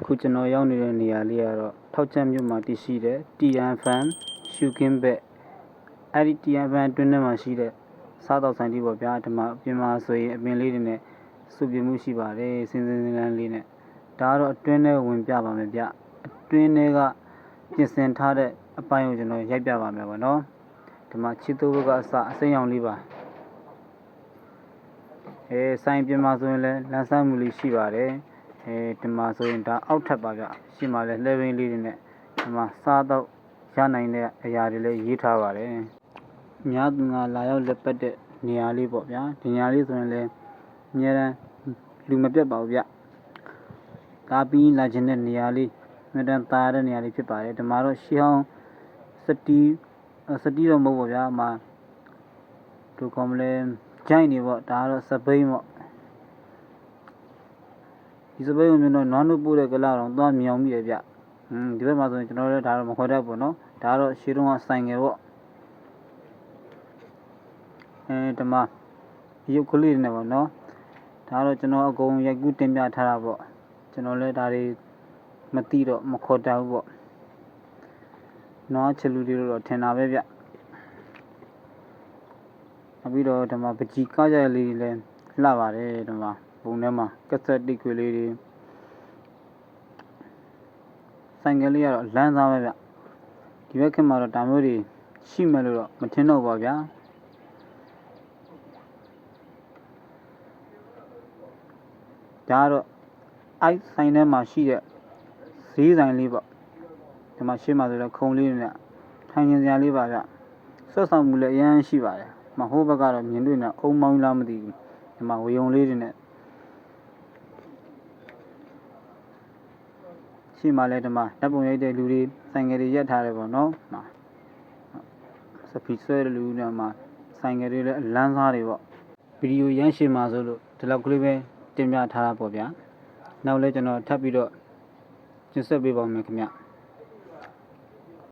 ခုကျွန်တော်ရောက်နေတဲ့နေရာလေးကတော့ထောက်ချက်မြို့မှာတည်ရှိတဲ့တီယန်ဖန်ရှုခင်းဘက်အဲ့ဒီတီယန်ဖန်အတွင်းထဲမှာရှိတဲ့စားတော့ဆိုင်တီးပေါ့ဗျာဒီမှာပြင်မှာဆိုရင်အပင်လေးတွေနဲ့စုပြမှုရှိပါတယ်စင်းစင်းလန်းလေးနဲ့ဒါကတော့အတွင်းထဲဝင်ပြပါမယ်ဗျအတွင်းထဲကပြင်ဆင်ထားတဲ့အပိုင်းကိုကျွန်တော်ရိုက်ပြပါမယ်ပေါ့နော်ဒီမှာချစ်သူဘက်ကအစအစိမ်းရောင်လေးပါဆိုင်ပြင်မှာဆိုရင်လည်းလမ်းဆန်းမှုလေးရှိပါတယ်ဒီမှာဆိုရင်ဒါအောက်ထပ်ပါဗျရှေ့မှာလည်းလှဲဘင်းလေးတွေနဲ့ဒီမှာစားတော့ရနိုင်တဲ့အရာတွေလည်းရေးထားပါတယ်များသူငါလာရောက်လက်ပတ်တဲ့နေရာလေးပေါ့ဗျာဒီနေရာလေးဆိုရင်လည်းအများအားလူမပြတ်ပါဘူးဗျကားပြီးလာခြင်းတဲ့နေရာလေးမြတ်တန်တာတဲ့နေရာလေးဖြစ်ပါတယ်ဒီမှာတော့ရှေးဟောင်းစတီးတော့မဟုတ်ပါဗျာမှာတို့ကောမလဲဂျိုင်းနေပေါ့ဒါကတော့စပိန်ပေါ့ဒီစပိန်ကိုမြင်တော့နွားနုပို့တဲ့ကလာတော့သွားမြောင်မိတယ်ဗျဒီဘက်မှာဆိုရင်ကျွန်တော်လည်းဒါတော့မခေါ်တတ်ဘူးနော်ဒါကတော့ရှေးတုန်းကဆိုင်ငယ်ပေါ့ဒီမှာရုပ်ကလေးနဲ့ပေါ့နော်ဒါတော့ကျွန်တော်အကုန်ရိုက်ကူးတင်ပြထားတာပေါ့ကျွန်တော်လည်းဒါတွေမသိတော့မခေါ်တတ်ဘူးပေါ့နွားချလူတွေတော့ထင်တာပဲဗျနောက်ပြီးတော့ဒီမှာပကြီးကားကြလေးတွေလည်းလှပါတယ်ဒီမှာပုံထဲမှာကက်ဆက်တိတ်ခွေလေးတွေဆိုင်ကလေးကတော့လမ်းသားပဲဗျဒီဘက်ခင်မှာတော့ဒါမျိုးတွေရှိမယ်လို့တော့မထင်တော့ပါဗျာဒါကတော့အိုက်ဆိုင်ထဲမှာရှိတဲ့ဈေးဆိုင်လေးပေါ့ဒီမှာရှေ့မှာဆိုတော့ခုံလေးနဲ့ထိုင်နေစရာလေးပါဗျဆွတ်ဆောင်မှုလည်းအများကြီးရှိပါတယ်မဟုတ်ဘက်ကတော့မြင်တွေ့နေအုံမောင်းလားမသိဘူးဒီမှာဝေယုံလေးတွေနဲ့ရှေ့မှာလည်းဒီမှာတပ်ပုံရိုက်တဲ့လူတွေဆိုင်ငယ်တွေရက်ထားတယ်ပေါ့နော်စပီဆွဲတဲ့လူတွေမှာဆိုင်ငယ်တွေလည်းလမ်းစားတွေပေါ့ဗီဒီယိုရမ်းရှင်းမှာဆိုလို့ဒီလောက်ကလေးပဲတင်ပြထားတာပေါ့ဗျာနောက်လည်းကျွန်တော်ထပ်ပြီးတော့ကျင်းဆက်ပေးပါမယ်ခင်ဗျ